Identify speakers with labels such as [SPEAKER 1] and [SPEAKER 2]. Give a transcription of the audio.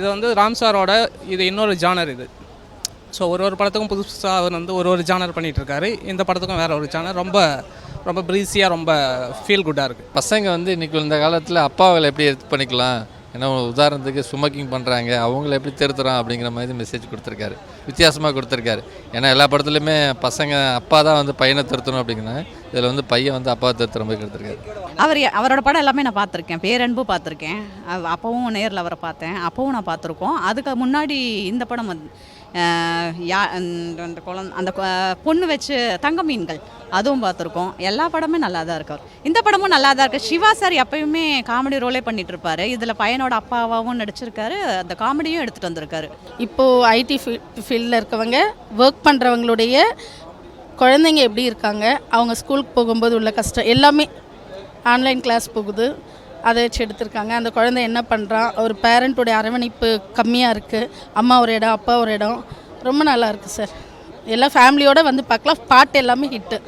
[SPEAKER 1] இது வந்து ராம் சாரோட இது இன்னொரு ஜானர் இது. ஸோ ஒரு படத்துக்கும் புதுசாக அவர் வந்து ஒரு ஜானர் பண்ணிகிட்ருக்காரு. இந்த படத்துக்கும் வேறு ஒரு ஜானர் ரொம்ப ரொம்ப ப்ரீஸியாக ரொம்ப ஃபீல் குட்டாக இருக்குது.
[SPEAKER 2] பசங்க வந்து இன்றைக்கி இந்த காலத்தில் அப்பாவை எப்படி எடுத்து பண்ணிக்கலாம், ஏன்னா உதாரணத்துக்கு ஸ்மோக்கிங் பண்ணுறாங்க, அவங்கள எப்படி திருத்துறோம் அப்படிங்கிற மாதிரி மெசேஜ் கொடுத்துருக்காரு. வித்தியாசமாக கொடுத்துருக்காரு. ஏன்னா எல்லா படத்துலையுமே பசங்க அப்பா தான் வந்து பையனை திருத்தணும் அப்படிங்கன்னா, இதில் வந்து பையன் வந்து அப்பாவை திருத்துற மாதிரி கொடுத்துருக்காரு.
[SPEAKER 3] அவரோட படம் எல்லாமே நான் பார்த்துருக்கேன். பேரன்பு பார்த்துருக்கேன். அப்போவும் நேரில் அவரை பார்த்தேன். அப்போவும் நான் பார்த்துருக்கோம். அதுக்கு முன்னாடி இந்த படம் வந்து அந்த பொண்ணு வச்சு தங்க மீன்கள் அதுவும் பார்த்துருக்கோம். எல்லா படமே நல்லா தான் இருக்கார். இந்த படமும் நல்லா தான் இருக்குது. சிவா சார் எப்பயுமே காமெடி ரோலே பண்ணிட்டு இருப்பாரு. இதில் பையனோட அப்பாவாகவும் நடிச்சிருக்காரு. அந்த காமெடியும் எடுத்துகிட்டு வந்திருக்காரு.
[SPEAKER 4] இப்போது ஐடி ஃபீல்டில் இருக்கவங்க ஒர்க் பண்ணுறவங்களுடைய குழந்தைங்க எப்படி இருக்காங்க, அவங்க ஸ்கூலுக்கு போகும்போது உள்ள கஷ்டம் எல்லாமே ஆன்லைன் கிளாஸ் போகுது, அதை வச்சு எடுத்திருக்காங்க. அந்த குழந்தை என்ன பண்ணுறான், ஒரு பேரண்ட்டோடைய அரவணைப்பு கம்மியாக இருக்குது. அம்மா ஒரு இடம், அப்பா ஒரு இடம். ரொம்ப நல்லா இருக்குது சார். எல்லாம் ஃபேமிலியோடு வந்து பார்க்கலாம். பாட்டு எல்லாமே ஹிட்டு.